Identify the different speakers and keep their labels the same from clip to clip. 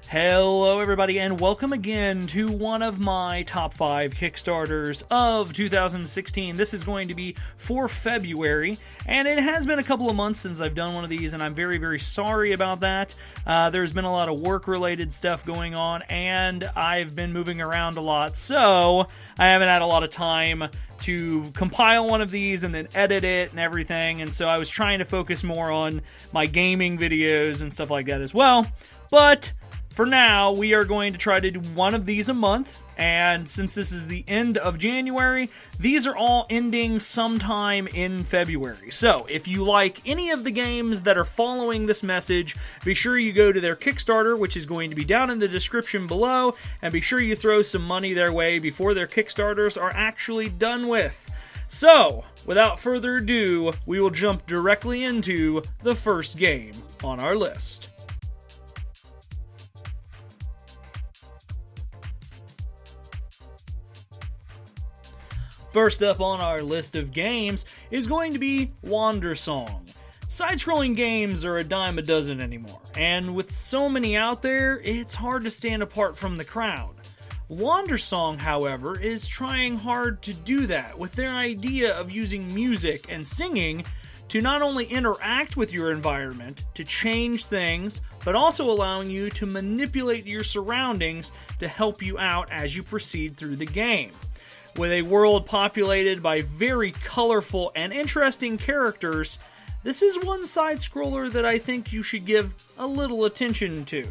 Speaker 1: Hello everybody and welcome again to one of my top 5 Kickstarters of 2016. This is going to be for February, and it has been a couple of months since I've done one of these, and I'm very sorry about that. There's been a lot of work-related stuff going on, and I've been moving around a lot, so I haven't had a lot of time to compile one of these and then edit it and everything, and so I was trying to focus more on my gaming videos and stuff like that as well, but for now, we are going to try to do one of these a month, and since this is the end of January, these are all ending sometime in February. So, if you like any of the games that are following this message, be sure you go to their Kickstarter, which is going to be down in the description below, and be sure you throw some money their way before their Kickstarters are actually done with. So, without further ado, we will jump directly into the first game on our list. First up on our list of games is going to be Wandersong. Side-scrolling games are a dime a dozen anymore, and with so many out there, it's hard to stand apart from the crowd. Wandersong, however, is trying hard to do that with their idea of using music and singing to not only interact with your environment, to change things, but also allowing you to manipulate your surroundings to help you out as you proceed through the game. With a world populated by very colorful and interesting characters, this is one side-scroller that I think you should give a little attention to.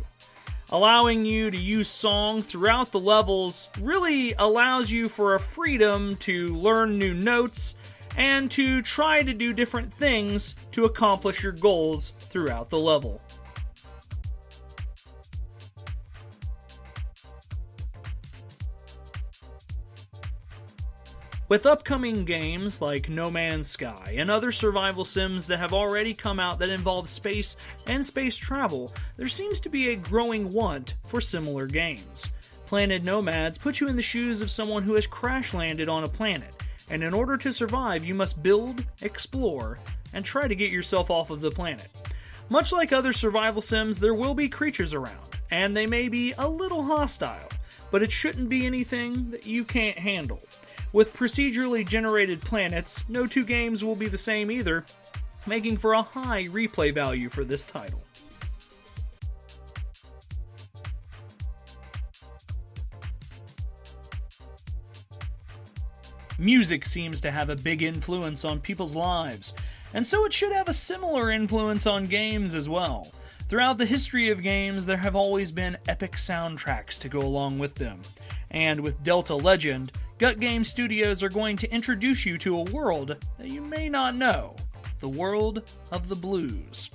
Speaker 1: Allowing you to use song throughout the levels really allows you for a freedom to learn new notes and to try to do different things to accomplish your goals throughout the level. With upcoming games like No Man's Sky and other survival sims that have already come out that involve space and space travel, there seems to be a growing want for similar games. Planet Nomads puts you in the shoes of someone who has crash-landed on a planet, and in order to survive, you must build, explore, and try to get yourself off of the planet. Much like other survival sims, there will be creatures around, and they may be a little hostile, but it shouldn't be anything that you can't handle. With procedurally generated planets, no two games will be the same either, making for a high replay value for this title. Music seems to have a big influence on people's lives, and so it should have a similar influence on games as well. Throughout the history of games, there have always been epic soundtracks to go along with them, and with Delta Legend, Gut Game Studios are going to introduce you to a world that you may not know, the world of the blues.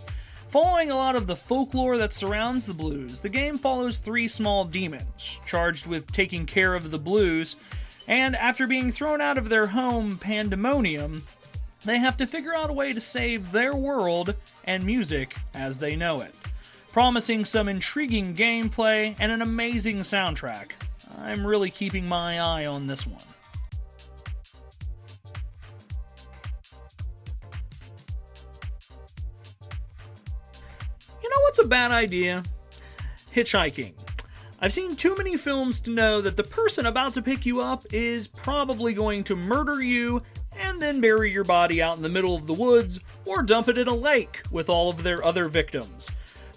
Speaker 1: Following a lot of the folklore that surrounds the blues, the game follows 3 small demons, charged with taking care of the blues, and after being thrown out of their home, Pandemonium, they have to figure out a way to save their world and music as they know it. Promising some intriguing gameplay and an amazing soundtrack, I'm really keeping my eye on this one. You know what's a bad idea? Hitchhiking. I've seen too many films to know that the person about to pick you up is probably going to murder you and then bury your body out in the middle of the woods or dump it in a lake with all of their other victims.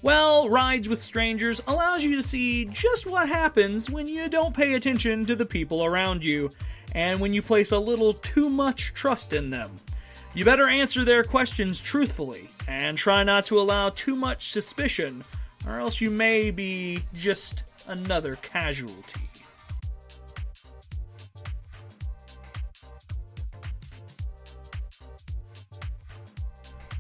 Speaker 1: Well, Rides with Strangers allows you to see just what happens when you don't pay attention to the people around you, and when you place a little too much trust in them. You better answer their questions truthfully, and try not to allow too much suspicion, or else you may be just another casualty.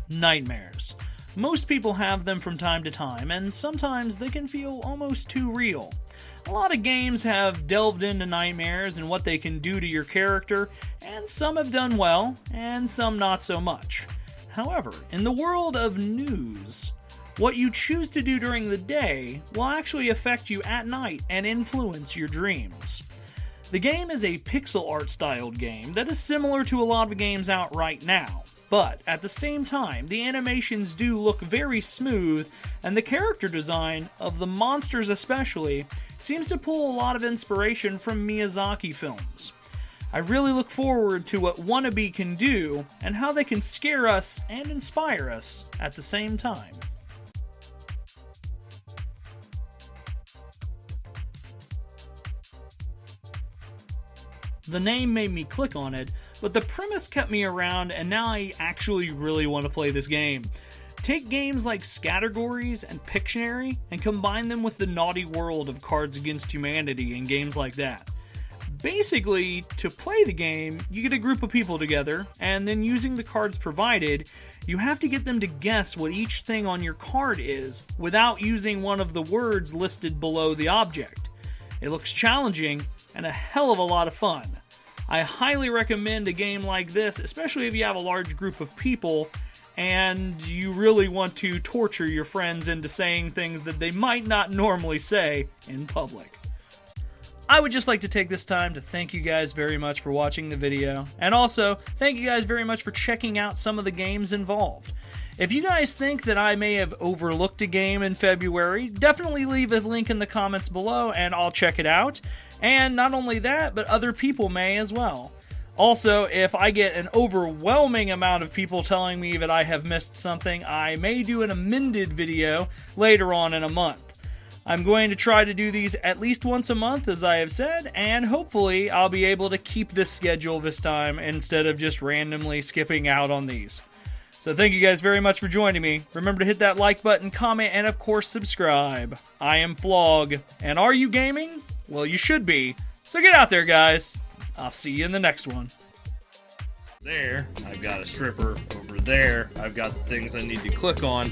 Speaker 1: Nightmares. Most people have them from time to time, and sometimes they can feel almost too real. A lot of games have delved into nightmares and what they can do to your character, and some have done well, and some not so much. However, in the world of news, what you choose to do during the day will actually affect you at night and influence your dreams. The game is a pixel art styled game that is similar to a lot of games out right now, but at the same time, the animations do look very smooth, and the character design, of the monsters especially, seems to pull a lot of inspiration from Miyazaki films. I really look forward to what Wannabe can do, and how they can scare us and inspire us at the same time. The name made me click on it, but the premise kept me around, and now I actually really want to play this game. Take games like Scattergories and Pictionary and combine them with the naughty world of Cards Against Humanity and games like that. Basically, to play the game, you get a group of people together, and then using the cards provided, you have to get them to guess what each thing on your card is without using one of the words listed below the object. It looks challenging and a hell of a lot of fun. I highly recommend a game like this, especially if you have a large group of people and you really want to torture your friends into saying things that they might not normally say in public. I would just like to take this time to thank you guys very much for watching the video, and also thank you guys very much for checking out some of the games involved. If you guys think that I may have overlooked a game in February, definitely leave a link in the comments below and I'll check it out. And not only that, but other people may as well. Also, if I get an overwhelming amount of people telling me that I have missed something, I may do an amended video later on in a month. I'm going to try to do these at least once a month, as I have said, and hopefully I'll be able to keep this schedule this time instead of just randomly skipping out on these. So thank you guys very much for joining me. Remember to hit that like button, comment, and of course subscribe. I am Flog, and are you gaming? Well, you should be. So get out there, guys. I'll see you in the next one.
Speaker 2: There, I've got a stripper. Over there, I've got things I need to click on.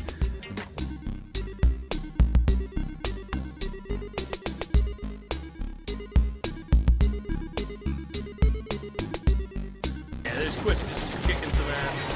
Speaker 1: Yeah, there's Quist just kicking some ass.